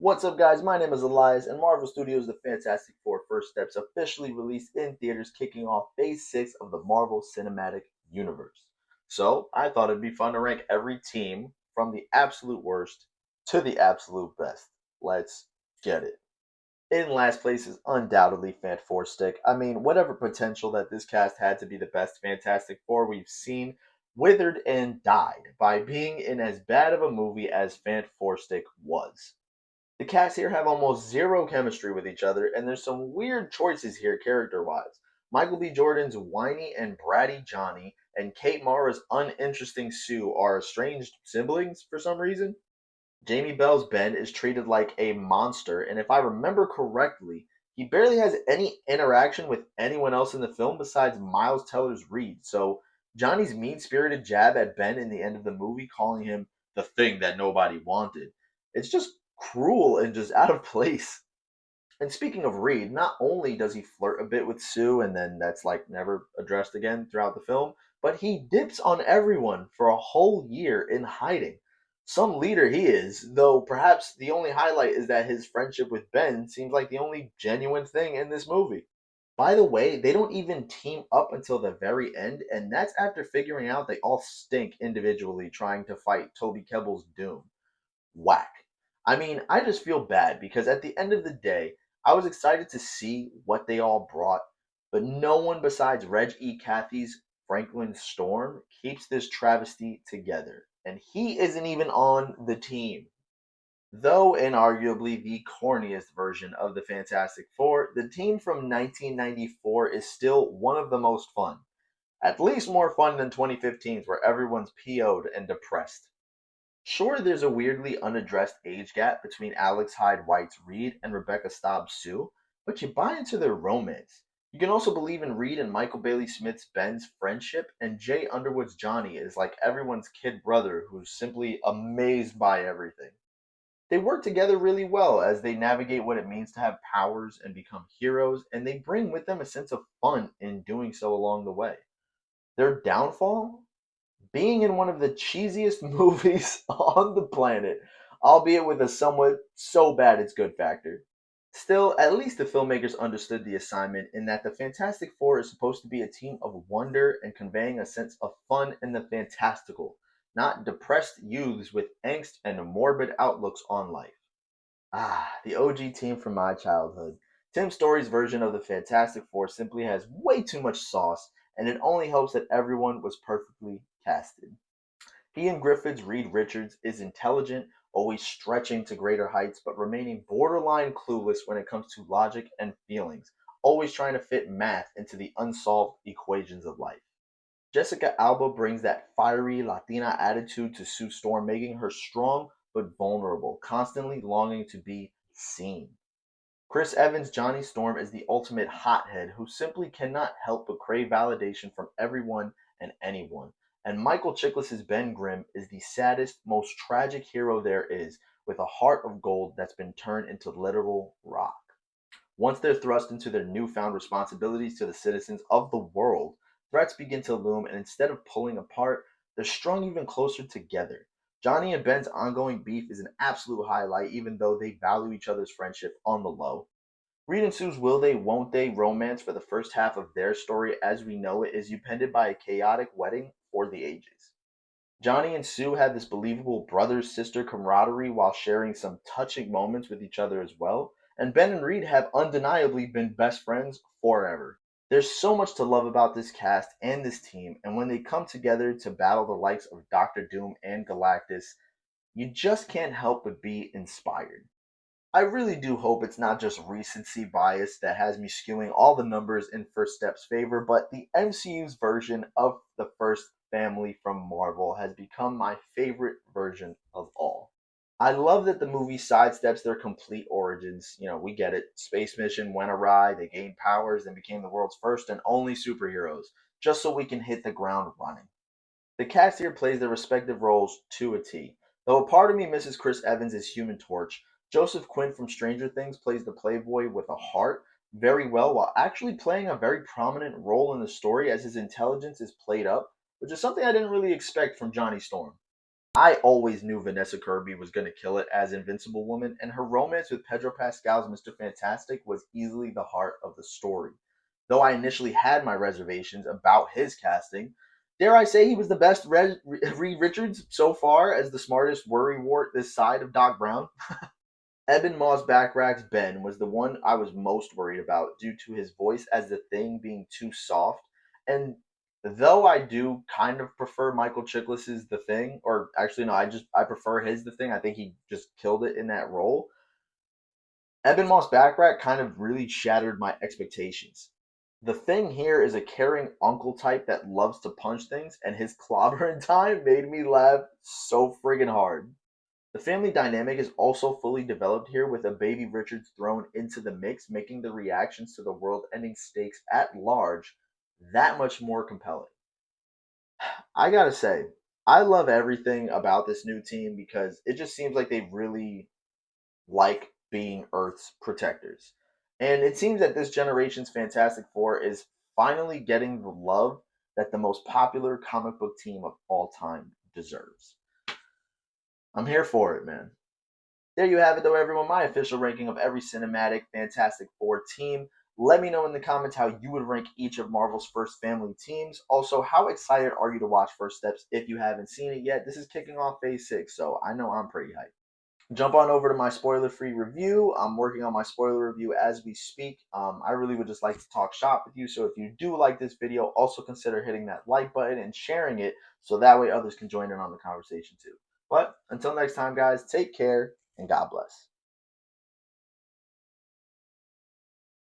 What's up, guys? My name is Elias, and Marvel Studios' The Fantastic Four First Steps officially released in theaters, kicking off Phase 6 of the Marvel Cinematic Universe. So, I thought it'd be fun to rank every team from the absolute worst to the absolute best. Let's get it. In last place is undoubtedly Fantastic. I mean, whatever potential that this cast had to be the best Fantastic Four we've seen withered and died by being in as bad of a movie as Fantastic was. The cast here have almost zero chemistry with each other, and there's some weird choices here character wise. Michael B. Jordan's whiny and bratty Johnny and Kate Mara's uninteresting Sue are estranged siblings for some reason. Jamie Bell's Ben is treated like a monster, and if I remember correctly, he barely has any interaction with anyone else in the film besides Miles Teller's Reed. So Johnny's mean-spirited jab at Ben in the end of the movie, calling him the thing that nobody wanted, it's just cruel and just out of place. And speaking of Reed, not only does he flirt a bit with Sue and then that's like never addressed again throughout the film, but he dips on everyone for a whole year in hiding. Some leader he is, though perhaps the only highlight is that his friendship with Ben seems like the only genuine thing in this movie. By the way, they don't even team up until the very end, and that's after figuring out they all stink individually trying to fight Toby Kebbell's Doom. Whack. I mean, I just feel bad because at the end of the day, I was excited to see what they all brought, but no one besides Reg E. Cathy's Franklin Storm keeps this travesty together. And he isn't even on the team. Though inarguably the corniest version of the Fantastic Four, the team from 1994 is still one of the most fun. At least more fun than 2015's, where everyone's PO'd and depressed. Sure, there's a weirdly unaddressed age gap between Alex Hyde White's Reed and Rebecca Staub's Sue, but you buy into their romance. You can also believe in Reed and Michael Bailey Smith's Ben's friendship, and Jay Underwood's Johnny is like everyone's kid brother who's simply amazed by everything. They work together really well as they navigate what it means to have powers and become heroes, and they bring with them a sense of fun in doing so along the way. Their downfall? Being in one of the cheesiest movies on the planet, albeit with a somewhat so bad it's good factor. Still, at least the filmmakers understood the assignment in that the Fantastic Four is supposed to be a team of wonder and conveying a sense of fun in the fantastical, not depressed youths with angst and morbid outlooks on life. Ah, the OG team from my childhood. Tim Story's version of the Fantastic Four simply has way too much sauce, and it only helps that everyone was perfectly casted. Ian Griffith's Reed Richards is intelligent, always stretching to greater heights, but remaining borderline clueless when it comes to logic and feelings, always trying to fit math into the unsolved equations of life. Jessica Alba brings that fiery Latina attitude to Sue Storm, making her strong but vulnerable, constantly longing to be seen. Chris Evans' Johnny Storm is the ultimate hothead who simply cannot help but crave validation from everyone and anyone. And Michael Chiklis' Ben Grimm is the saddest, most tragic hero there is, with a heart of gold that's been turned into literal rock. Once they're thrust into their newfound responsibilities to the citizens of the world, threats begin to loom, and instead of pulling apart, they're strung even closer together. Johnny and Ben's ongoing beef is an absolute highlight, even though they value each other's friendship on the low. Reed and Sue's will they, won't they romance for the first half of their story as we know it is upended by a chaotic wedding for the ages. Johnny and Sue have this believable brother sister camaraderie while sharing some touching moments with each other as well, and Ben and Reed have undeniably been best friends forever. There's so much to love about this cast and this team, and when they come together to battle the likes of Doctor Doom and Galactus, you just can't help but be inspired. I really do hope it's not just recency bias that has me skewing all the numbers in First Step's favor, but the MCU's version of the first family from Marvel has become my favorite version of all. I love that the movie sidesteps their complete origins. You know, we get it. Space mission went awry, they gained powers, and became the world's first and only superheroes, just so we can hit the ground running. The cast here plays their respective roles to a T. Though a part of me misses Chris Evans as Human Torch, Joseph Quinn from Stranger Things plays the playboy with a heart very well while actually playing a very prominent role in the story as his intelligence is played up, which is something I didn't really expect from Johnny Storm. I always knew Vanessa Kirby was going to kill it as Invincible Woman, and her romance with Pedro Pascal's Mr. Fantastic was easily the heart of the story. Though I initially had my reservations about his casting, dare I say he was the best Reed Richards so far as the smartest worrywart this side of Doc Brown. Eben Moss Backrack's Ben was the one I was most worried about due to his voice as the Thing being too soft. And though I do kind of prefer Michael Chiklis's The Thing, or actually no, I prefer his The Thing. I think he just killed it in that role. Eben Moss Backrack kind of really shattered my expectations. The Thing here is a caring uncle type that loves to punch things, and his clobbering time made me laugh so friggin' hard. The family dynamic is also fully developed here with a baby Richards thrown into the mix, making the reactions to the world ending stakes at large that much more compelling. I gotta say, I love everything about this new team because it just seems like they really like being Earth's protectors. And it seems that this generation's Fantastic Four is finally getting the love that the most popular comic book team of all time deserves. I'm here for it, man. There you have it, though, everyone. My official ranking of every cinematic Fantastic Four team. Let me know in the comments how you would rank each of Marvel's first family teams. Also, how excited are you to watch First Steps if you haven't seen it yet? This is kicking off phase 6, so I know I'm pretty hyped. Jump on over to my spoiler-free review. I'm working on my spoiler review as we speak. I really would just like to talk shop with you, so if you do like this video, also consider hitting that like button and sharing it so that way others can join in on the conversation too. But until next time, guys, take care and God bless.